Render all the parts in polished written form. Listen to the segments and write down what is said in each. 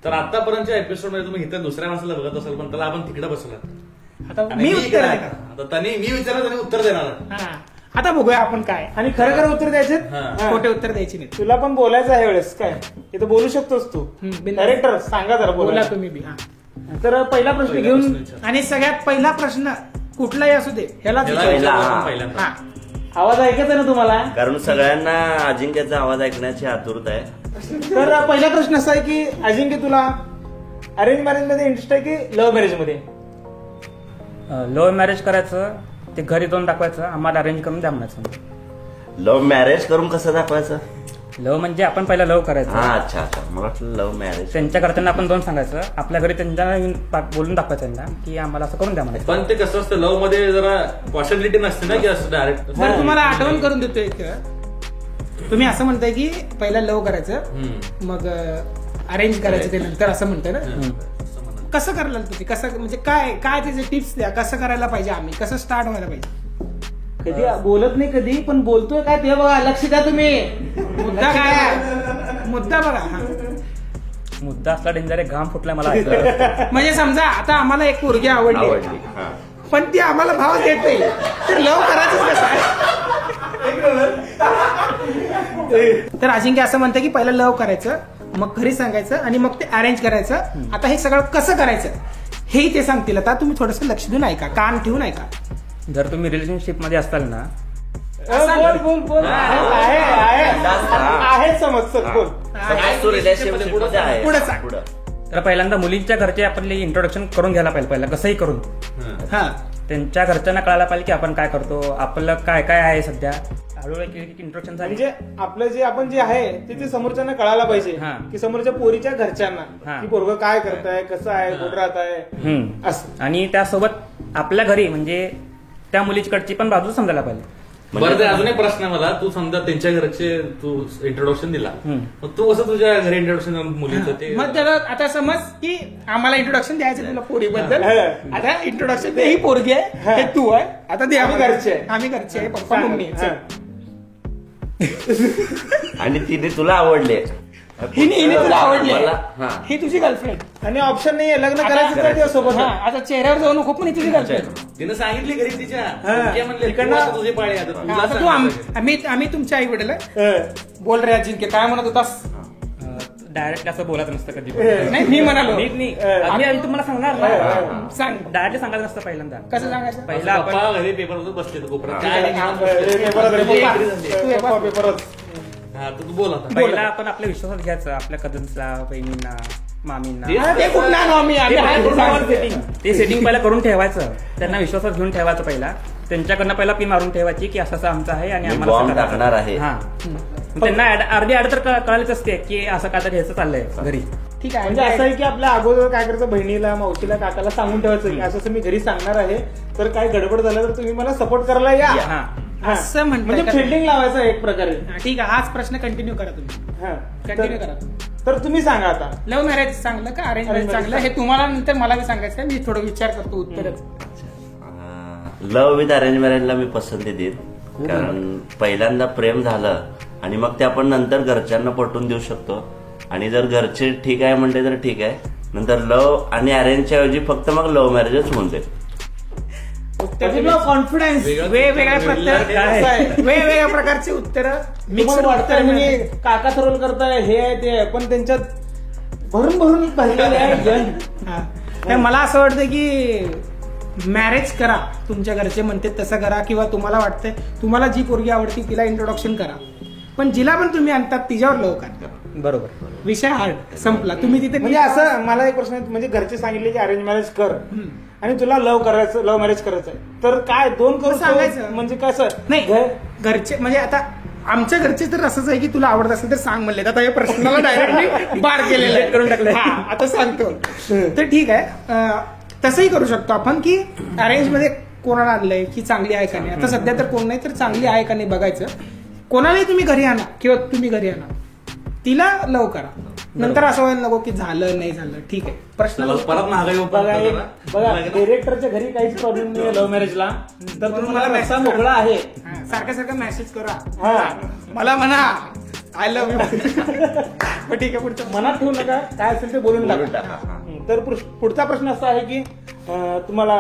तर आतापर्यंतच्या एपिसोड मध्ये तुम्ही इथं दुसऱ्या माणसाला बघत असाल पण त्याला आपण तिकडे बसवलं. आता मी उत्तर देणार. आता त्यांनी मी विचारलं त्यांनी उत्तर देणार. आता बघूया आपण काय, आणि खरं खरं उत्तर द्यायचे, खोटे उत्तर द्यायची नाही. तुला पण बोलायचं आहे वेळेस काय, इथं बोलू शकतोस तू. डायरेक्टर सांगा जरा बोला तुम्ही बी. तर पहिला प्रश्न घेऊन, आणि सगळ्यात पहिला प्रश्न कुठलाही असू दे ह्याला आवाज ऐकायचा ना तुम्हाला, कारण सगळ्यांना अजिंक्यचा आवाज ऐकण्याची आतुरता आहे. तर पहिला प्रश्न असा आहे की अजिंक्य तुला अरेंज मॅरेज मध्ये इंटरेस्ट आहे की लव्ह मॅरेज मध्ये? लव्ह मॅरेज करायचं, ते घरी जाऊन दाखवायचं, आम्हाला अरेंज करून द्या म्हणायचं. लव्ह मॅरेज करून कसं दाखवायचं? लव्ह म्हणजे आपण पहिला लव्ह करायचं. अच्छा अच्छा, मला वाटलं लव्ह मॅरेज. त्यांच्या घरच्यांना आपण जाऊन सांगायचं, आपल्या घरी त्यांना बोलून दाखवायचं त्यांना की आम्हाला असं करून द्या म्हणायचं. पण ते कसं असतं लव्ह मध्ये जरा पॉसिबिलिटी नसते ना की असं डायरेक्ट. बरं तुम्हाला आठवण करून देतोय, तुम्ही असं म्हणताय की पहिला लव्ह करायचं मग अरेंज करायचं ते नंतर, असं म्हणताय ना. कसं करायला तुम्ही, कसं म्हणजे काय काय त्याचे टिप्स द्या, कसं करायला पाहिजे, आम्ही कसं स्टार्ट व्हायला पाहिजे? कधी बोलत नाही कधी, पण बोलतोय काय ते बघा, लक्ष द्या तुम्ही. मुद्दा काय, मुद्दा बघा. मुद्दा असला डेंजर आहे, घाम फुटला मला. म्हणजे समजा आता आम्हाला एक पोरगी आवडली पण ती आम्हाला भाव देत नाही, तर लव्ह करायचं कसं? तर अजिंक्य असं म्हणतं की पहिलं लव्ह करायचं, मग घरी सांगायचं, आणि मग ते अरेंज करायचं. आता हे सगळं कसं करायचं हेही ते सांगतील. आता तुम्ही थोडंसं लक्ष देऊन ऐका, कान ठेवून ऐका. जर तुम्ही रिलेशनशिप मध्ये असाल ना, बोल आहे समज, बोल रिलेशनशिप मध्ये आहे. पुढे सांग. तर पहिल्यांदा मुलींच्या घरचे आपले इंट्रोडक्शन करून घ्यायला पाहिजे, पहिला कसंही करून. त्यांच्या घरच्यांना कळायला पाहिजे की आपण काय करतो, आपलं काय काय आहे सध्या. हळूहळू इंट्रोडक्शन झाली म्हणजे आपलं जे आपण जे आहे ते समोरच्यांना कळायला पाहिजे, की समोरच्या पोरीच्या घरच्यांना की पोरगं काय करताय, कसं आहे, कुठं राहत आहे असं. आणि त्यासोबत आपल्या घरी म्हणजे त्या मुलीकडची पण बाजू समजायला पाहिजे. बरं, ते अजून एक प्रश्न मला, तू समजा त्यांच्या घरचे तू इंट्रोडक्शन दिला, मग तू कसं तुझ्या घरी इंट्रोडक्शन मुलीचं ते, मग त्याला आता समज की आम्हाला इंट्रोडक्शन द्यायचं तुला पोरीबद्दल. आता इंट्रोडक्शन ही पोरगी आहे, हे तू आहे, आता दे. आम्ही घरचे आहे, पप्पा मम्मी. आणि तिने तुला आवडले, हिने तुला आवडले, ही तुझी गर्लफ्रेंड, आणि ऑप्शन नाही लग्न करायचं सोबत. आता चेहऱ्यावर जाऊ नको, पण ही तुझी गर्लफ्रेंड. तिने सांगितली घरी तिच्या म्हणले तुझे पाळे. आता तू आम्ही तुमच्या आई वडील बोल रे अजिंक्य, काय म्हणत होतास? डायरेक्ट असं बोलायचं नसतं कधी. नाही मी म्हणालो, आम्ही तुम्हाला सांगणार ना, सांग. डायरेक्ट सांगायचं नसतं पहिल्यांदा. कसं सांगायचं? पहिला आपण घरी पेपर बसले तू बोल. पहिला आपण आपल्या विश्वासात घ्यायचं, आपल्या कझन्सला, बहिणींना, मामींना. ते सेटिंग पहिला करून ठेवायचं, त्यांना विश्वासात घेऊन ठेवायचं. पहिला त्यांच्याकडनं पहिला पी मारून ठेवायची की असं आमचं आहे आणि आम्हाला टाकणार आहे. त्यांना अर्धी आड तर कळालीच असते की असं काय तर घ्यायचं चाललंय घरी. ठीक आहे, म्हणजे असं आहे की आपल्या अगोदर काय करायचं, बहिणीला, मावशीला, काकाला सांगून ठेवायचं की असं मी घरी सांगणार आहे, तर काय गडबड झालं तर तुम्ही मला सपोर्ट करायला या. असं म्हणजे फिल्डिंग लावायचं एक प्रकारे. ठीक आहे, हाच प्रश्न कंटिन्यू करा तुम्ही. कंटिन्यू करा तुम्ही. तर तुम्ही सांगा आता, लव्ह मॅरेज चांगलं का अरेंज मॅरेज चांगलं, हे तुम्हाला नंतर मला बी सांगायचं आहे. मी थोडं विचार करतो उत्तरच. लव्ह विथ अरेंज मॅरेजला मी पसंती देईन, कारण पहिल्यांदा प्रेम झालं आणि मग ते आपण नंतर घरच्यांना पटवून देऊ शकतो. आणि जर घरचे ठीक आहे म्हणले तर ठीक आहे, नंतर लव्ह आणि अरेंजच्या ऐवजी फक्त मग लव्ह मॅरेजच होऊन जाईल. कॉन्फिडन्स वेगवेगळ्या प्रकारचे उत्तर मिक्स वाटतंय, म्हणजे काका रोल करताय, हे आहे ते आहे, पण त्यांच्यात भरून भरून भरलेले आहे. मला असं वाटतं की मॅरेज करा, तुमच्या घरचे म्हणते तसं करा, किंवा तुम्हाला वाटतंय तुम्हाला जी पोरगी आवडती तिला इंट्रोडक्शन करा, पण जिला पण तुम्ही आणतात तिच्यावर लव्ह करा. बरोबर, विषय हार्ड संपला. तुम्ही तिथे म्हणजे असं मला एक प्रश्न, म्हणजे घरचे सांगितले की अरेंज मॅरेज कर आणि तुला लव्ह मॅरेज करायचं आहे, तर काय दोन करून सांगायचं म्हणजे कसं? नाही, घरचे म्हणजे आता आमच्या घरचे तर असंच आहे की तुला आवडत असेल तर सांग म्हणले. आता या प्रश्नाला डायरेक्टली बार केलेलं करून टाकलं. आता सांगतो तर ठीक आहे. तसंही करू शकतो आपण की अरेंज मध्ये कोणाला आणलंय की चांगली आहे का नाही. आता सध्या तर कोण नाही, तर चांगली आहे का नाही बघायचं. कोणालाही तुम्ही घरी आणा किंवा तुम्ही घरी आणा, तिला लव करा. नंतर असं व्हायला नको की झालं नाही झालं, ठीक आहे. प्रश्न परत महागाई बघा, डिरेक्टरच्या घरी काहीच प्रॉब्लेम नाही लव्ह मॅरेजला, तर तुम्हाला पैसा मोकळा आहे. सारखा मेसेज करा मला म्हणा आय लव्ह यू. ठीक आहे, पुढचं मनात ठेवू नका, काय असेल ते बोलून टाका. तर पुढचा प्रश्न असा आहे की तुम्हाला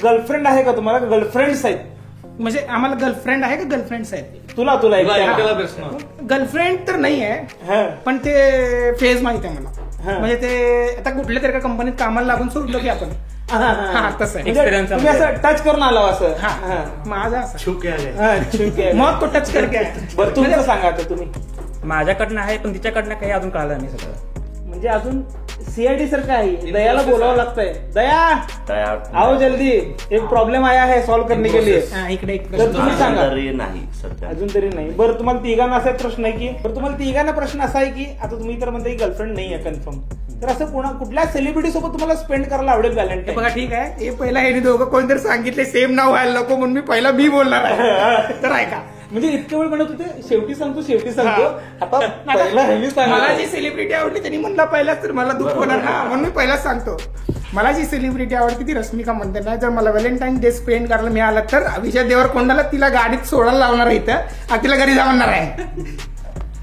गर्लफ्रेंड आहे का? तुम्हाला गर्लफ्रेंड्स आहेत? म्हणजे आम्हाला गर्लफ्रेंड आहे का गर्लफ्रेंड्स आहेत? तुला एकट्याला प्रश्न. गर्लफ्रेंड तर नाही आहे, पण ते फेज माहिती आहे मला. म्हणजे ते आता कुठल्या तरी कंपनीत कामाला लागून सोडलो की आपण. तसं आहे. तुम्ही असं टच करून आला असं? माझा असं छुके आले. मग तो टच करके. बरं तुमचं सांगा आता तुम्ही. माझ्याकडनं आहे, पण तिच्याकडनं काही अजून कळालं नाही सगळं. म्हणजे अजून सीआयडी सारखं आहे. दयाला बोलावं लागतंय. दया आओ जल्दी, एक प्रॉब्लेम आया है सॉल्व करने के लिए. इकडे एक तर तुम्ही सांगा. नाही सध्या अजून तरी नाही. बरं तुम्हाला तिघांना असा प्रश्न आहे की तुम्हाला तिघांना प्रश्न असा आहे की आता तुम्ही तर म्हणता गर्लफ्रेंड नाही आहे कन्फर्म, तर असं कुठल्या सेलिब्रिटी सोबत तुम्हाला स्पेंड करायला आवडेल व्हॅलेंटाईन? बघा ठीक आहे, हे पहिला हे दोघं कोणतरी सांगितले सेम नाव व्हायला नको म्हणून मी पहिला मी बोलणार आहे. तर ऐका, म्हणजे इतके वेळ म्हणत होते शेवटी सांगतो आता पहिला ह्यांनी सांगितलं. मला जी सेलिब्रिटी आवडली त्यांनी म्हणला पहिलाच, तर मला दुःख होणार ना, म्हणून मी पहिलाच सांगतो. मला जी सेलिब्रिटी आवडती ती रश्मिका मंदाना. जर मला व्हॅलेंटाईन डे स्पेंड करायला मिळालं तर विजय देवरकोंडाला तिला गाडीत सोडायला लावणार आहे इथं आणि तिला घरी जाणार आहे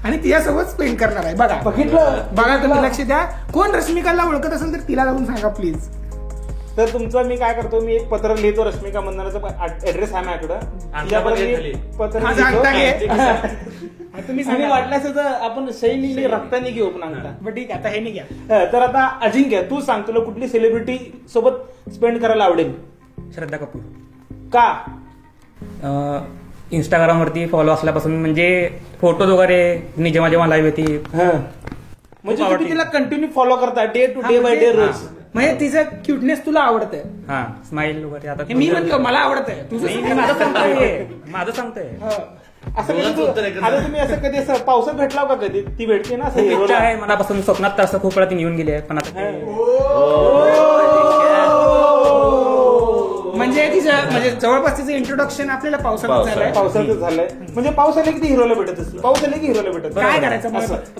आणि तिच्यासोबत स्पेंड करणार आहे. बघा बघा तुम्ही लक्ष द्या. कोण रश्मिकाला ओळखत असेल तर तिला जाऊन सांगा प्लीज. तर तुमचं मी काय करतो, मी एक पत्र लिहितो रश्मिका मंदानाचा ऍड्रेस आहे माझ्याकडं. पत्र तुम्ही सांगा. वाटल्यास आपण सही लिहिली रक्ताने घेऊ पण अंगठा. ठीक आहे, आता हे नाही घ्या. तर आता अजिंक्य तू सांग, तुला कुठली सेलिब्रिटी सोबत स्पेंड करायला आवडेल? श्रद्धा कपूर. का? इंस्टाग्राम वरती फॉलो असल्यापासून, म्हणजे फोटोज वगैरे जेव्हा जेव्हा लाईव्ह येते, म्हणजे तुम्ही तिला कंटिन्यू फॉलो करता day to day by day रोज. म्हणजे तिचं क्युटनेस तुला आवडतंय? हा, स्माइल वगैरे. आता मी म्हणतो मला आवडतंय, तुझं माझं सांगतोय. असं आता तुम्ही असं कधी असं पावसात भेटला का? कधी ती भेटते ना, असं इच्छा आहे मनापासून. स्वप्नात तर असं खूप वेळा ती येऊन गेली आहे, पण आता म्हणजे तिचं म्हणजे जवळपास तिचं इंट्रोडक्शन आपल्याला पावसाळ्यात झालंय. म्हणजे पाऊस आले की ती हिरोला भेटत असते. पाऊस आले की हिरोला भेटत. काय करायचं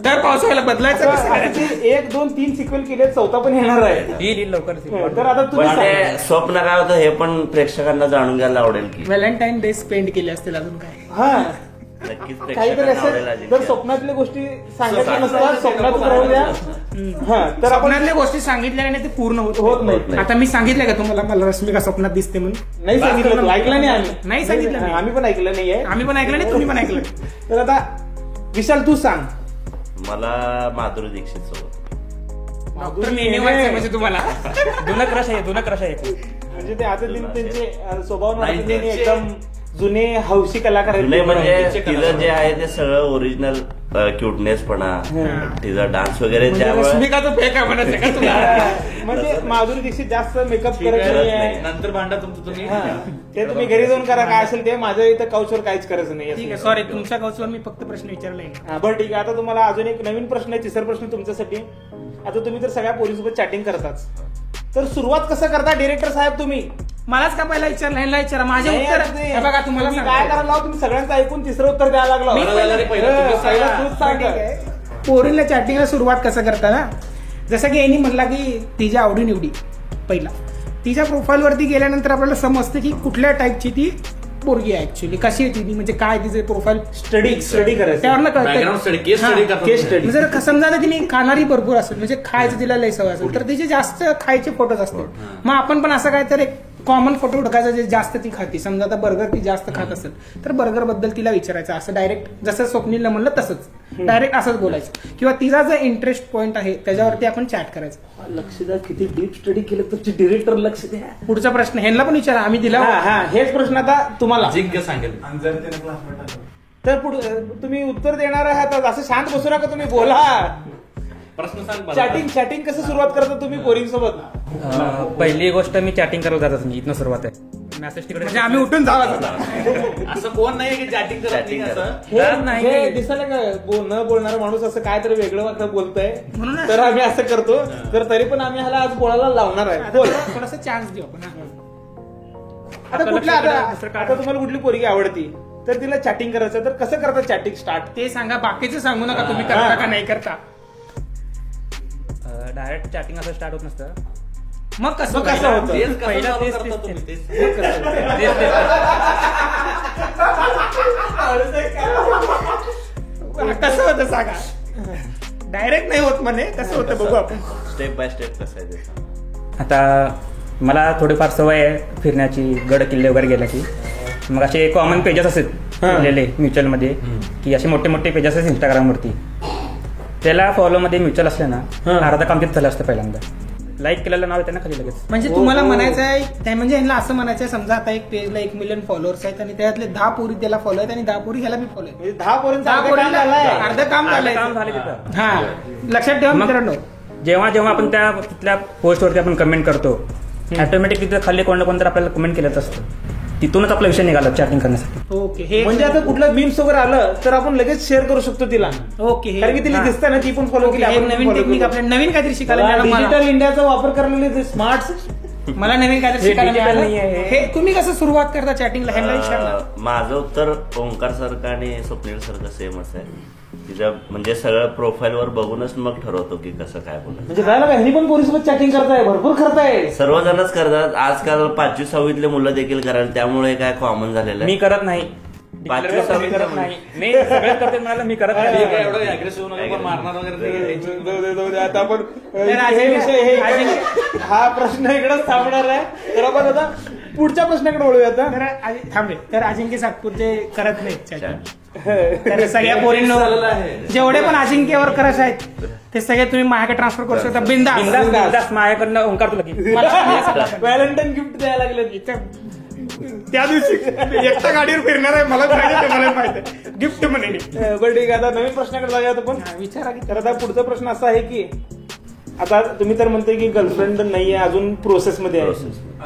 दर पावसाळ्याला बदलायचं? 1, 2, 3 सिक्वेल केले, चौथा पण येणार आहे. येईल लवकर. तर आता तुम्ही स्वप्न काय होतं हे पण प्रेक्षकांना जाणून घ्यायला आवडेल की व्हॅलेंटाईन डे स्पेंड केले असतील अजून काय? हा, नक्कीच काहीतरी प्रेक्षकांना असं आवडेल. जर स्वप्नातल्या गोष्टी सांगितल्या नसतात, स्वप्नातच राहू द्या. तर आपण स्वप्नातल्या गोष्टी सांगितल्या नाही ते पूर्ण होत नाही. आता मी सांगितलं का तुम्हाला मला रश्मिका स्वप्नात दिसते म्हणून? नाही सांगितलं, ऐकलं नाही आम्ही. नाही सांगितलं, आम्ही पण ऐकलं नाहीये. आम्ही पण ऐकलं नाही, तुम्ही पण ऐकलं. तर आता विशाल तू सांग. मला माधुरी दीक्षित सोबत. डॉक्टर नेने व्हायचं म्हणजे तुम्हाला जुनं क्रश आहे. म्हणजे ते आता त्यांचे स्वभाव एकदम जुने हौशी कलाकार आहेत. म्हणजे तिचं जे आहे ते सगळं ओरिजिनल क्युटनेसपणा, तिचा डान्स वगैरे रश्मिकाचं फेक आहे म्हणायचं का तुला? म्हणजे माधुरी दीक्षित जास्त मेकअप करत नाही. नंतर भांडा तुमचं तुम्ही. ते तुम्ही घरी जाऊन करा काय असेल ते. माझ्या इथं काउचवर काहीच करायचं नाही. ठीक आहे, सॉरी, तुमच्या काउचवर मी फक्त प्रश्न विचारलाय. बरं ठीक आहे. आता तुम्हाला अजून एक नवीन प्रश्न आहे, तिसरा प्रश्न तुमच्यासाठी. आता तुम्ही तर सगळ्या पोरीसोबत चॅटिंग करताच, तर सुरुवात कसं करता डिरेक्टर साहेब तुम्ही? मलाच का पहिला विचारा माझे उत्तर बघा. तुम्हाला काय करायला तुम्ही सगळ्यांचं ऐकून तिसरं उत्तर द्यायला लागला. पोरीला चॅटिंगला सुरुवात कसं करता ना, जसं की यांनी म्हणला की तिच्या आवडी निवडी. पहिला तिच्या प्रोफाईल वरती गेल्यानंतर आपल्याला समजतं की कुठल्या टाईपची ती पोरगी आहे, ऍक्च्युअली कशी आहे ती, म्हणजे काय तिचे प्रोफाईल स्टडी करायचं, त्यावर कळतं. जर समजा तिने खाणारी भरपूर असेल, म्हणजे खायचं तिला लय सवय असेल, तर तिचे जास्त खायचे फोटोज असतात. मग आपण पण असं काय तर एक कॉमन फोटो उडकायचा जे जास्त ती खाती. समजा आता बर्गर ती जास्त खात असेल तर बर्गर बद्दल तिला विचारायचं, असं डायरेक्ट जसं स्वप्नीलला म्हणलं तसंच डायरेक्ट असंच बोलायचं. किंवा तिचा जो इंटरेस्ट पॉईंट आहे त्याच्यावरती आपण चॅट करायचं. लक्ष द्या, किती डीप स्टडी केलं तुमचे डिरेक्टर, लक्ष द्या. पुढचा प्रश्न ह्यांना पण विचारा, आम्ही दिला. हेच प्रश्न आता तुम्हाला जिंक सांगेल. तर तुम्ही उत्तर देणार आहात, असं शांत बसू नका तुम्ही, बोला. प्रश्न सांग. चॅटिंग कसं सुरुवात करता तुम्ही पोरीं सोबत? पहिली गोष्ट मी चॅटिंग करायला जातच नाही, इथनं सुरुवात आहे. मेसेज तिकडे म्हणजे आम्ही उठून जावा. असं कोण नाही की चॅटिंग करत नाही असं. हे दिसायला का न बोलणारा माणूस असं काहीतरी वेगळं वाटतं बोलतंय, तर आम्ही असं करतो. तर तरी पण आम्ही ह्याला आज बोलायला लावणार आहे. बोल, थोडासा चान्स देऊ आपण. आता तुम्हाला कुठली पोरगी आवडती तर तिला चॅटिंग करायचं, तर कसं करता चॅटिंग स्टार्ट ते सांगा, बाकीचं सांगू नका तुम्ही करता का नाही करता. डायरेक्ट चॅटिंग असं स्टार्ट होत नसतं. मग कसं होतं? पहिला कसं होतं सांगा. डायरेक्ट नाही होत म्हणे, कसं होतं बघू आपण. स्टेप बाय स्टेप कसं आहे ते. आता मला थोडीफार सवय आहे फिरण्याची, गड किल्ले वगैरे गेल्याची. मग असे कॉमन पेजेस असतात लिहिलेले म्युच्युअलमध्ये, की असे मोठे मोठे पेजेस आहेत इंस्टाग्रामवरती. त्याला फॉलोमध्ये म्युच्युअल असले ना, अर्धा काम तिथं झालं असतं पहिल्यांदा. लाईक केलेलं नाव येतं ना खाली लगेच. म्हणजे तुम्हाला म्हणायचं आहे, म्हणजे यांना असं म्हणायचं आहे, समजा आता एक पेजला 1 मिलियन फॉलोअर्स आहेत आणि त्यातले 10 पोरी त्याला फॉलो आहेत आणि 10 पोरी ह्याला बी फॉलो आहेत. 10 पोरींचं अर्ध काम झालंय. काम झाले तिथं. हा, लक्षात ठेवा मित्रांनो. जेव्हा जेव्हा आपण त्या तिथल्या पोस्टवरती आपण कमेंट करतो, ऑटोमॅटिक तिथं खाली कोण कोणतं आपल्याला कमेंट केलंच असतं. तिथूनच आपला विषय निघाला चॅटिंग करण्यासाठी. ओके, हे म्हणजे आता कुठलं मीम्स वगैरे आलं तर आपण लगेच शेअर करू शकतो तिला. ओके, कारण की तिला दिसतं ना, ती पण फॉलो केली. हे नवीन टेक्निक, आपल्याला नवीन काहीतरी शिकायला मिळालं. डिजिटल इंडियाचा वापर करायला स्मार्ट. मला नवीन काहीतरी शिकायला digital मिळालं. नाहीये. हे तुम्ही कसं सुरुवात करता चॅटिंगला, ह्यांना विचारलं. माझं उत्तर ओंकार सारखं आणि स्वप्नील सारखं सेमच आहे. तिचं म्हणजे सगळं प्रोफाईलवर बघूनच मग ठरवतो की कसं काय बोलायचं. म्हणजे काय ह्यांनी पण पोरीसोबत चॅटिंग करताय, भरपूर करताय. सर्वजणच करतात आजकाल. 5वी 6वीतले मुलं देखील करायला, त्यामुळे काय कॉमन झालेलं मी आहे. करत नाही. 5वी 6वी करत नाही. नाही, सगळेच करते म्हणाला, मी करत नाही. एवढं अग्रेसिव्ह नको, मारणार वगैरे. आता आपण हे विषय हा प्रश्न इकडेच थांबणार आहे. तर आपण आता पुढच्या प्रश्नाकडे वळूया आता. थांबले तर अजिंक्य सातपुरते करत नाही chatting. तर सगळ्या पोरींनो, जेवढे पण अजिंक्यवर करत आहेत ते सगळे तुम्ही माझ्याकडे ट्रान्सफर करू शकता. बिंदास माझ्याकडनं ओंकार तुला की व्हॅलेंटाईन गिफ्ट द्यायला लागले. त्या दिवशी एकटा गाडीवर फिरणार आहे, मला माहिती आहे गिफ्ट म्हणे. बरं ठीक आहे, आता नवीन प्रश्नाकडे जाऊया आपण. विचारा की. तर आता पुढचा प्रश्न असा आहे की आता तुम्ही तर म्हणते की गर्लफ्रेंड नाहीये अजून, प्रोसेसमध्ये आहे.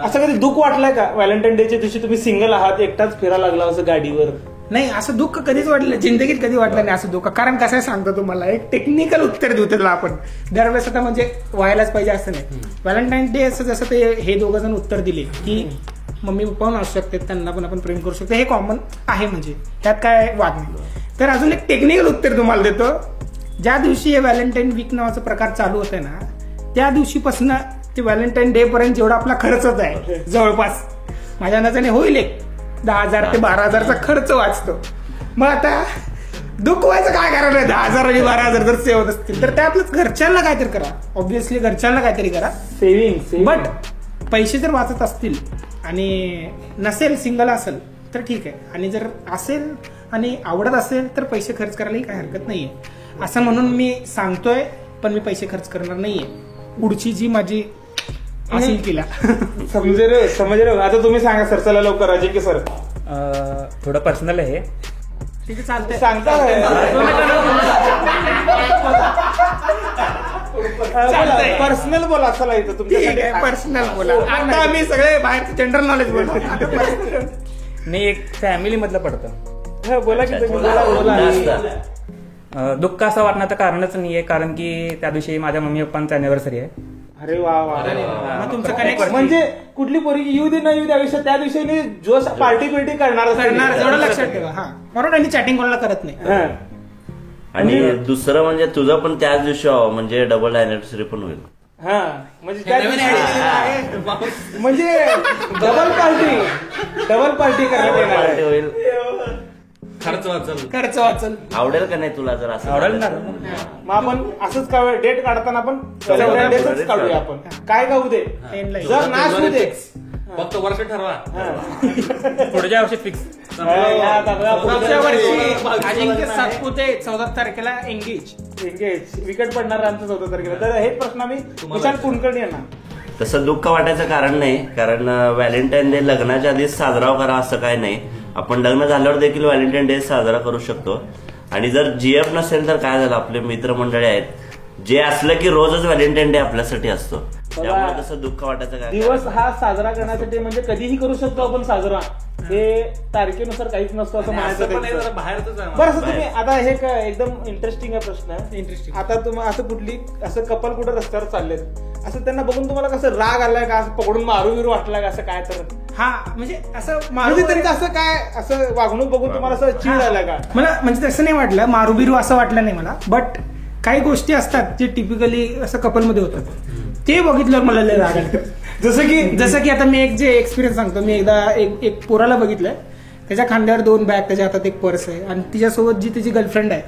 असं कधी दुःख वाटलंय का व्हॅलेंटाईन डेच्या दिवशी तुम्ही सिंगल आहात, एकटाच फिरायला लागला असं गाडीवर? नाही, असं दुःख कधीच वाटलं, जिंदगीत कधी वाटलं नाही असं दुःख. कारण कसं सांगतो तुम्हाला, एक टेक्निकल उत्तर देऊ त्याला आपण. दरवेळेस आता म्हणजे व्हायलाच पाहिजे असं नाही. व्हॅलेंटाईन डे असं जसं ते हे दोघं जण उत्तर दिले की मम्मी पप्पा पण असू शकते, त्यांना पण आपण प्रेम करू शकतो, हे कॉमन आहे, म्हणजे त्यात काय वाद नाही. तर अजून एक टेक्निकल उत्तर तुम्हाला देतो. ज्या दिवशी हे व्हॅलेंटाईन वीक नावाचा प्रकार चालू होतोय ना, त्या दिवशीपासून ते व्हॅलेंटाईन डे पर्यंत जेवढा आपला खर्चच आहे जवळपास माझ्या अंदाजाने होईल एक 10,000 ते 12,000चा खर्च वाचतो. मग आता दुःख व्हायचं काय कारण आहे? 10,000 आणि 12,000 जर सेव होत असतील तर त्यातलंच घरच्यांना काहीतरी करा. ऑब्व्हियसली घरच्यांना काहीतरी करा, सेव्हिंग. बट पैसे जर वाचत असतील आणि नसेल, सिंगल असेल तर ठीक आहे, आणि जर असेल आणि आवडत असेल तर पैसे खर्च करायलाही काही हरकत नाहीये. असं म्हणून मी सांगतोय, पण मी पैसे खर्च करणार नाहीये. पुढची जी माझी असेल तिला समजले. आता तुम्ही सांगा सर, चला लवकर. अजिंक्य सर, थोडं पर्सनल आहे. ठीक आहे, चालतंय. सांगता पर्सनल बोला. चला इथं तुमच्या पर्सनल बोला. आता आम्ही सगळे बाहेरचे जनरल नॉलेज बोलतो. नाही, एक फॅमिली मधलं पडतं. बोला की बोला. दुःख असं वाटण्याचं कारणच नाहीये, कारण की त्या दिवशी माझ्या मम्मी पप्पांचा अॅनिव्हर्सरी आहे. अरे वा वा. मग तुमचं कनेक्ट म्हणजे कुठली पोरी येऊ दे नाही येऊ दे आयुष्यात, त्या दिवशी जो पार्टी बिर्टी करणार एवढं लक्षात ठेवा. हा, म्हणून त्यांनी चॅटिंग कोणाला करत नाही. आणि दुसरं म्हणजे तुझं पण त्याच दिवशी म्हणजे डबल अॅनिव्हर्सरी पण होईल. हा, म्हणजे डबल पार्टी करण्यात येणार आहे. होईल. खर्च वाचल. आवडेल का नाही तुला? जर असं आवडेल ना. मग आपण असंच डेट काढताना आपण डेटच काढूया. आपण काय गाऊ दे, जर नाश होऊ दे, फक्त वर्ष ठरवा. पुढच्या वर्षी फिक्स. पुढच्या वर्षी अजिंक्य सातपुते 14 तारखेला एंगेज. विकेट पडणार आमचं 14 तारखेला. तर हे प्रश्न आम्ही विचार कुलकर्णी यांना. तसं दुःख वाटायचं कारण नाही, कारण व्हॅलेंटाईन डे लग्नाच्या आधीच साजरा करा असं काय नाही. आपण लग्न झाल्यावर देखील व्हॅलेंटाईन डे साजरा करू शकतो. आणि जर जीएफ नसेल तर काय झालं, आपले मित्रमंडळी आहेत, जे असलं की रोजच व्हॅलेंटाईन डे आपल्यासाठी असतो, त्यामुळे तसं दुःख वाटायचं काय. दिवस हा साजरा करण्यासाठी म्हणजे कधीही करू शकतो आपण साजरा. हे तारखेनुसार काहीच नसतो असं म्हणायचं. बरं, असं तुम्ही आता हे एकदम इंटरेस्टिंग आहे प्रश्न. इंटरेस्टिंग. आता तुम्ही असं कुठली असं कपल कुठं रस्त्यावर चाललेत, असं त्यांना बघून तुम्हाला कसं राग आलाय का, असं पकडून मारू बिरू वाटलाय का, असं काय? तर हा, म्हणजे असं त्यांचं असं काय असं वागणूक बघून तुम्हाला असं चिड आलाय का? मला म्हणजे तसं नाही वाटलं, मारुबिरू असं वाटलं नाही मला. बट काही गोष्टी असतात जे टिपिकली असं कपलमध्ये होतात, ते बघितल्यावर मला लय राग आला. जसं की आता मी एक जे एक्सपिरियन्स सांगतो. मी एकदा एक पोराला बघितलंय, त्याच्या खांद्यावर 2 बॅग, त्याच्या हातात एक पर्स आहे, आणि तिच्यासोबत जी तिची गर्लफ्रेंड आहे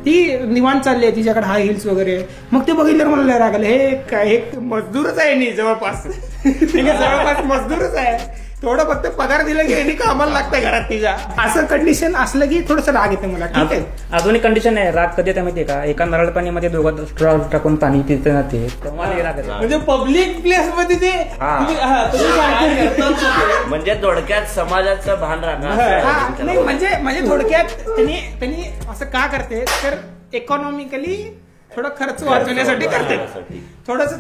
ती निवांत चालली आहे, तिच्याकडे हाय हिल्स वगैरे. मग ते बघितल्यावर मला लय राग आला, हे काय एक मजदूरच आहे नी जवळपास. जवळपास मजदूरच आहे, थोडं फक्त पगार दिलं की कामाला लागतं घरात तिच्या. असं कंडिशन असलं की थोडंसं राग येतं मला. ठीक आहे, अजून एक कंडिशन आहे, राग कधी येते माहितीये का, एका नारळ पाणीमध्ये दोघं स्ट्रॉ टाकून पाणी पिते ना, ते तेव्हा लय राग येतो. म्हणजे पब्लिक प्लेस मध्ये ते तुम्ही सांगता म्हणजे थोडक्यात समाजाचं भान राखा. नाही म्हणजे थोडक्यात त्यांनी असं का करते तर इकॉनॉमिकली थोडा खर्च वाचवण्यासाठी करते. थोडस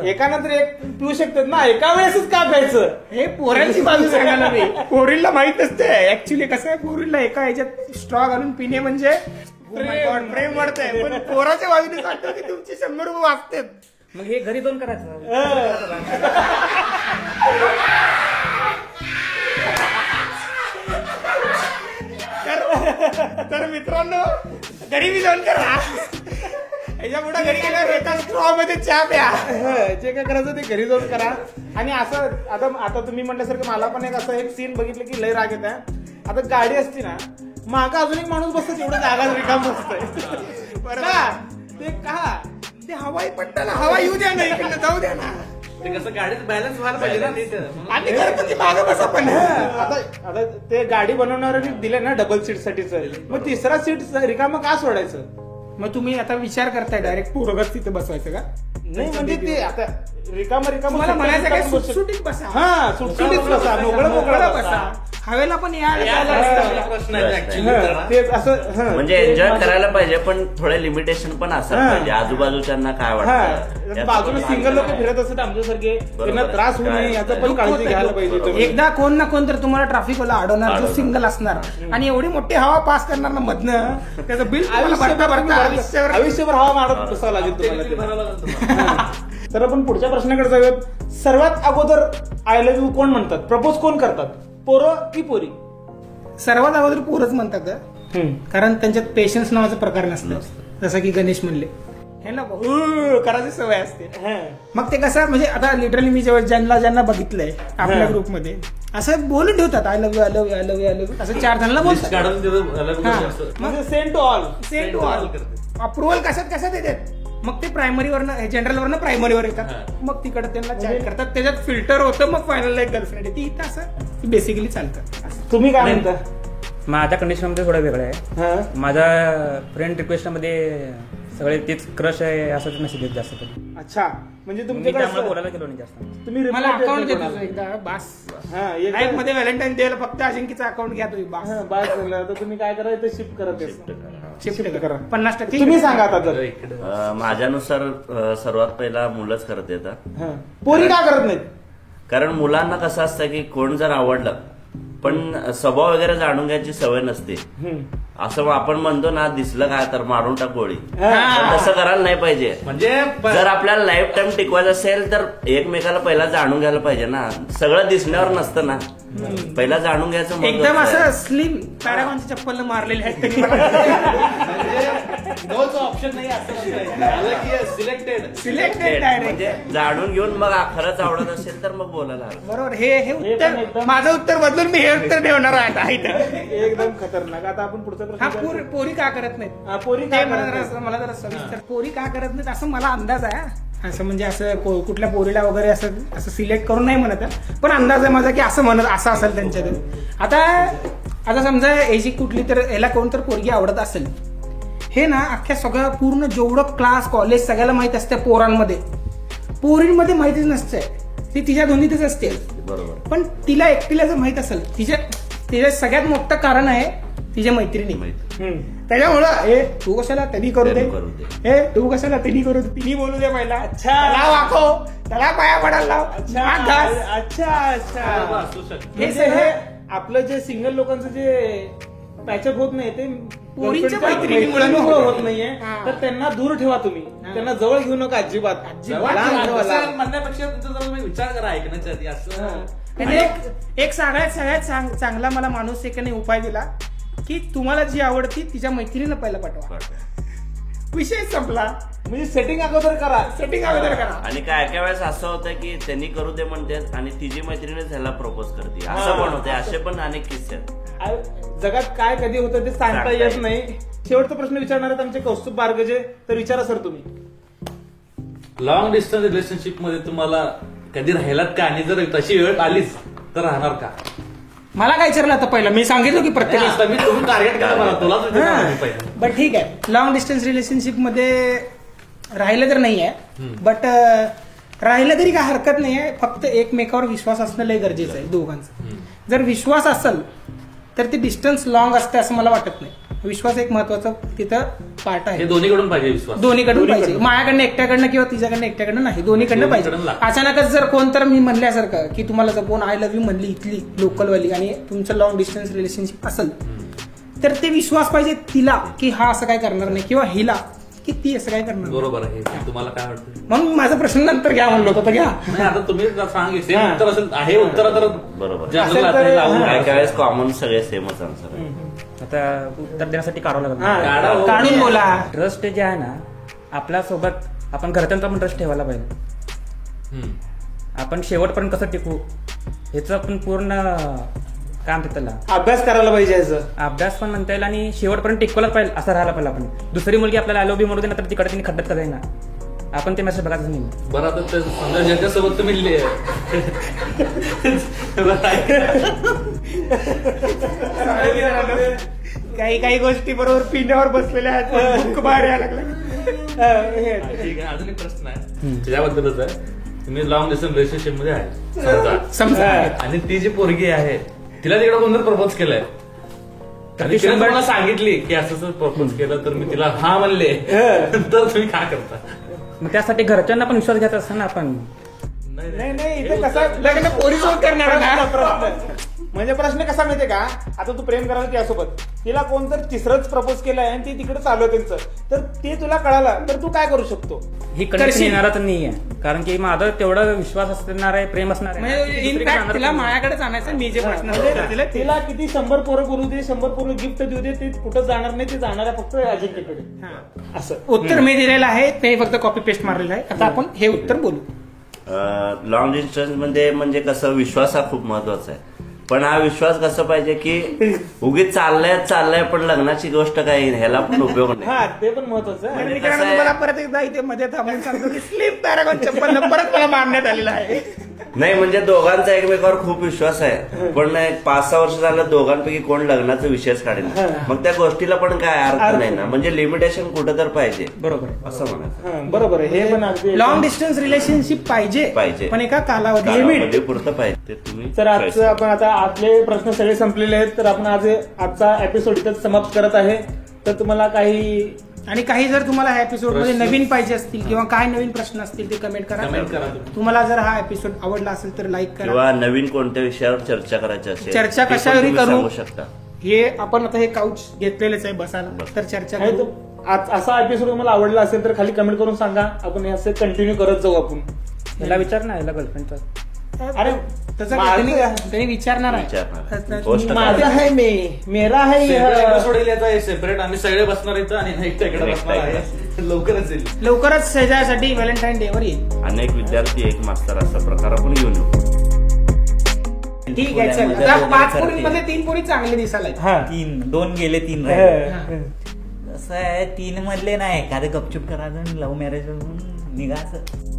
एकानंतर एक पिऊ शकतात ना, एका वेळेसच का प्यायचं. हे पोरांची बाजू सांगायला नाही, पोरीला माहित नसते ऍक्च्युली कसं आहे. पोरीला एका ह्याच्यात स्ट्रॉ घालून पिणे म्हणजे प्रेम वाढतंय, पण पोराच्या बाजूने सांगतो की तुमचे 100 रुपये वाचतात. मग हे घरी जाऊन करायचं. तर मित्रांनो, घरी बी जाऊन करा. याच्या पुढे घरी गेल्यावर एका स्ट्रॉ मध्ये चहा प्या. जे काय करायचं ते घरी जाऊन करा. आणि असं आता तुम्ही म्हटल्यासारखं मला पण असं एक सीन बघितलं की लय राग येत आहे. आता गाडी असती ना, मागं अजून एक माणूस बसतो, तेवढं जागा रिकाम बसतोय. ते हवाई पट्ट्याला हवा येऊ द्या ना, इकडे जाऊ द्या ना. ते कसं गाडीत बॅलन्स व्हायला पाहिजे ना तिथं. आणि गणपती मागं बसा पण. आता ते गाडी बनवणाऱ्यांनी दिले ना डबल सीट साठीच, मग तिसरा सीट रिकामं का सोडायचं. मग तुम्ही आता विचार करताय डायरेक्ट पोरगच तिथे बसवायचं का. नाही म्हणजे ते आता रिकाम मला म्हणायचं काय, सुटसुटीत बसा. हा, सुटसुटीत बसा, मोकळं बसा. हवेला पण प्रश्न आहे तेच असं. म्हणजे एन्जॉय करायला पाहिजे, पण थोडे लिमिटेशन पण असायला पाहिजे. आजूबाजूच्यांना काय वाटतं, बाजूला सिंगल लोक फिरत असतात आमच्यासारखे, त्यांना त्रास होऊ नये याचं पण काळजी घ्यायला पाहिजे. एकदा कोण ना कोण तर तुम्हाला ट्रॅफिकवाला अडवणार, जो सिंगल असणार आणि एवढी मोठी हवा पास करणार ना मधनं, त्याचं बिल आयुष्यभर हवा मारत बसावं लागेल तुम्हाला. तर आपण पुढच्या प्रश्नाकडे जाऊयात. सर्वात अगोदर आय लव्ह यू कोण म्हणतात, प्रपोज कोण करतात, पोरं की पोरी. सर्वात अगोदर पोरच म्हणतात, कारण त्यांच्यात पेशन्स नावाचा प्रकार नसतं. जसं की गणेश म्हणले, हे ना करायची सवय असते. मग ते कसं म्हणजे आता लिटरली मी ज्यांना बघितलंय आपल्या ग्रुपमध्ये असं बोलून ठेवतात, I love you, I love you, I love you, I love you, असं 4 जणांना बोलतात. म्हणजे सेम टू ऑल अप्रुव्हल कशात येतात. मग ते प्रायमरीवरनं जनरलवरनं प्रायमरीवर येतात, मग तिकडे त्यांना चॅट करतात, त्याच्यात फिल्टर होतं, मग फायनल एक गर्लफ्रेंड येते. इथं असं बेसिकली चालतं. तुम्ही काय म्हणता. माझ्या कंडिशन मध्ये थोडं वेगळं आहे. माझ्या फ्रेंड रिक्वेस्ट मध्ये सगळे तेच क्रश आहे असंच मेसेज येत जास्त. अच्छा, म्हणजे त्यामुळे बोलायला गेलो नाही जास्त. तुम्ही मला अकाउंट देतो एकदा बास. लाईफ मध्ये व्हॅलेंटाईन डेला फक्त अजिंक्यचा अकाउंट घ्या तुम्ही, बास झालं. तर तुम्ही काय करा, शिफ्ट करा, शिफ्ट करा 50%. तुम्ही सांगा आता. माझ्यानुसार सर्वात पहिला मुलंच करत येतात. पोरी का करत नाहीत. कारण मुलांना कसं असतं की कोण जर आवडलं पण स्वभाव वगैरे जाणून घ्यायची सवय नसते. असं आपण म्हणतो ना, दिसलं काय तर मारून टाक गोळी, तसं करायला नाही पाहिजे. म्हणजे जर आपल्याला लाईफ टाइम टिकवायचं असेल तर एकमेकाला पहिला जाणून घ्यायला पाहिजे ना. सगळं दिसण्यावर नसतं ना, पहिला जाणून घ्यायचं. एकदम असं स्लिम पॅरागॉनची चप्पल मारलेली आहे, ऑप्शन नाही असं सिलेक्टेड म्हणजे जाणून घेऊन मग खरंच आवडत असेल तर मग बोलायला. बरोबर. हे उत्तर माझं उत्तर बदलून मी हे उत्तर ठेवणार आहे. एकदम खतरनाक. आता आपण पुढचा प्रश्न. पोरी का करत नाहीत. पोरी मला जरा सविस्तर पोरी का करत नाहीत असं मला अंदाज आहे. असं म्हणजे असं कुठल्या पोरीला वगैरे असं सिलेक्ट करून नाही म्हणत, पण अंदाज आहे माझा की असं असेल त्यांच्याकडे. आता समजा एजी कुठली तर याला कोणतर पोरगी आवडत असेल, हे ना अख्ख्या सगळं पूर्ण जेवढं क्लास कॉलेज सगळ्याला माहित असते. पोरींमध्ये माहितीच नसते, ती तिच्या दोन्हीतच असते. बरोबर. पण तिला एकटीला जर माहित असेल, तिच्या सगळ्यात मोठं कारण आहे तिच्या मैत्रिणी. त्याच्यामुळं तू कशाला त्यांनी करू दे, तू कशाला त्यांनी करू दे, तिने बोलू दे पहिला. अच्छा, वाखव त्याला पाया पडायला लाव. अच्छा. हे आपलं जे सिंगल लोकांचं जे पॅचअप होत नाही ते पोरींच्या मैत्रिणीमुळे होत नाहीये, तर त्यांना दूर ठेवा. तुम्ही त्यांना जवळ घेऊ नका अजिबात. म्हणण्यापेक्षा तुमचा विचार करा ऐकण्याच्या आधी. असं एक सगळ्यात चांगला मला माणूस एकाने उपाय दिला की तुम्हाला जी आवडती तिच्या मैत्रिणीला पहिला पाठवा, विषय संपला. म्हणजे सेटिंग अगोदर करा. आणि काय वेळेस असं होतं की त्यांनी करू दे म्हणते आणि तिची मैत्रिणीच ह्याला प्रपोज करते, असं पण होते. असे पण अनेक किस्से आहेत. जगात काय कधी होतं ते सांगता येत नाही. शेवटचा प्रश्न विचारणार आहेत आमचे कौस्तुभ बारगजे, तर विचारा सर तुम्ही. लॉंग डिस्टन्स रिलेशनशिप मध्ये तुम्हाला कधी राहिलात का, आणि जर तशी वेळ आलीच तर राहणार का? मला काय विचारलं आता पहिलं, मी सांगितलं की प्रत्येक तुम्ही टार्गेट करा मला, तुलाच विचारणार मी पहिलं. बट ठीक आहे, लॉंग डिस्टन्स रिलेशनशिप मध्ये राहिलं तर नाही आहे, बट राहिलं तरी काय हरकत नाही आहे. फक्त एकमेकावर विश्वास असणं लय गरजेचं आहे दोघांचं. जर विश्वास असेल तर ते डिस्टन्स लॉंग असते असं मला वाटत नाही. विश्वास एक महत्वाचा तिथं पार्ट आहे. दोन्हीकडून पाहिजे विश्वास, दोन्हीकडून पाहिजे. माझ्याकडनं एकट्याकडनं किंवा तिच्याकडनं एकट्याकडनं नाही, दोन्हीकडनं पाहिजे. अचानकच जर कोण तर मी म्हणल्यासारखं की तुम्हाला जर कोण आय लव्ह यू म्हणली इथली लोकलवाली आणि तुमचं लॉंग डिस्टन्स रिलेशनशिप असेल तर ते विश्वास पाहिजे तिला की हा असं काय करणार नाही, किंवा हिला की ती असं काय करणार. बरोबर आहे. तुम्हाला काय वाटतं? म्हणून माझा प्रश्न नंतर घ्या म्हणलो होतं, तर घ्या. नाही आता तुम्ही सांग, सेम उत्तर असेल आहे उत्तर तर बरोबर. काय कॉमन सगळे सेमच आन्सर आहे. आता उत्तर देण्यासाठी काढावं लागलं. काढून बोला. ट्रस्ट जे आहे ना, आपल्या सोबत आपण घरच्यांचा पण ट्रस्ट ठेवायला पाहिजे. आपण शेवटपर्यंत कसं टिकू ह्याचं आपण पूर्ण काय म्हणतात त्याला अभ्यास करायला पाहिजे. याचं अभ्यास पण म्हणता येईल आणि शेवटपर्यंत टिकवलाच पाहिजे असं राहायला पाहिजे. आपण दुसरी मुलगी आपल्याला आय लव्ह यू म्हणू दे ना, तर तिकडे तिने खड्ड्यात करायला ना, आपण ते मेसेज बघायचं नाही. बरं आता ते समजा ज्याच्यासोबत तुम्ही काही गोष्टी बरोबर पिंड्यावर बसलेल्या आहेत, भूक बाहेर यायला लागला. ठीक आहे, अजून एक प्रश्न आहे त्याच्याबद्दलच आहे. तुम्ही लॉंग डिस्टन्स रिलेशनशिप मध्ये आहे समजा, आणि ती जी पोरगी आहे तिला तिकडे कोणतं प्रपोज केलंय आणि तिने मला सांगितली की असं प्रपोज केलं तर मी तिला हा म्हणले, तर तुम्ही काय करता? मग त्यासाठी घरच्यांना पण विश्वास घ्यायचा असता ना आपण. नाही इथे कसं लग्न पोरीसोबत करणार ना. प्रश्न म्हणजे प्रश्न कसा माहितीये का, आता तू प्रेम करायला त्यासोबत तिला कोण जर तिसरंच प्रपोज केलंय आणि ती तिकडे चालू आहे त्यांचं, तर ते तुला कळालं तर तू काय करू शकतो? ही कंडिशन येणारच नाहीये, कारण की माझं तेवढं विश्वास असणार आहे, प्रेम असणार म्हणजे इनफॅक्ट तिला माझ्याकडेच आणायचं. मी जे प्रश्न तिला किती 100 पोरं करू दे, 100 पोरं गिफ्ट देऊ दे, ते कुठं जाणार नाही, ते जाणार आहे फक्त अजिंक्यकडे. असं उत्तर मी दिलेलं आहे, ते फक्त कॉपी पेस्ट मारलेलं आहे. आता आपण हे उत्तर बोलू. लॉंग डिस्टन्स मध्ये म्हणजे कसं विश्वास हा खूप महत्वाचा आहे. पण हा विश्वास कसं पाहिजे की उगीच चाललाय पण लग्नाची गोष्ट काही ह्याला पण उपयोग नाही. हा ते पण महत्वाचं आहे. म्हणजे मित्रांनो, कसं आहे- तुम्हाला परत एकदा इथे मध्ये थांबून सांगतो की स्लीप पॅरागॉन चप्पल परत मला मारण्यात आलेला आहे. नाही म्हणजे दोघांचा एकमेकावर खूप विश्वास आहे, पण 5-6 वर्ष झालं दोघांपैकी कोण लग्नाचा विषयच काढेल, मग त्या गोष्टीला पण काय अर्थ नाही ना. म्हणजे लिमिटेशन कुठं तर पाहिजे, बरोबर असं म्हणायचं. बरोबर आहे. हे पण अगदी लॉंग डिस्टन्स रिलेशनशिप पाहिजे, पण एका कालावधी पुरतं पाहिजे ते तुम्ही. तर आजचं आपण आता आपले प्रश्न सगळे संपलेले आहेत, तर आपण आजचा एपिसोड इथं समाप्त करत आहे. तर तुम्हाला काही जर तुम्हाला ह्या एपिसोड मध्ये नवीन पाहिजे असतील किंवा काय नवीन प्रश्न असतील ते कमेंट करा. तुम्हाला जर हा एपिसोड आवडला असेल तर लाईक करा, किंवा नवीन कोणत्या विषयावर चर्चा करायची असेल, चर्चा ते पण कशावरही तुम्ही करू सांगू शकता. हे आपण आता हे काउच घेतलेलेच आहे बसायला, तर चर्चा आहे करू. तो असा एपिसोड तुम्हाला आवडला असेल तर खाली कमेंट करून सांगा, आपण हे असं कंटिन्यू करत जाऊ. आपण याला विचार ना, याला गर्लफ्रेंडचा. अरे त्याचा माझं- त्यांनी विचारणार विचारणार. आहे. गोष्ट माझा आहे मेरा आहे एपिसोड येईल सेपरेट. आम्ही सगळे बसणार इथं आणि एकटा इकडे बसणार आहे. लवकरच येईल. लवकरच शेजाऱ्यासाठी व्हॅलेंटाईन डे वर येईल. अनेक विद्यार्थी एक मास्तर असा प्रकार आपण घेऊन येऊ. ठीक आहे, चल. आता 5 पोरींमध्ये 3 पोरी चांगले दिसायला आहेत. 2 गेले 3 राहिले. कसं आहे 3 मधले नाही एखादं गपचूप करायचं लव्ह मॅरेज निघायचं.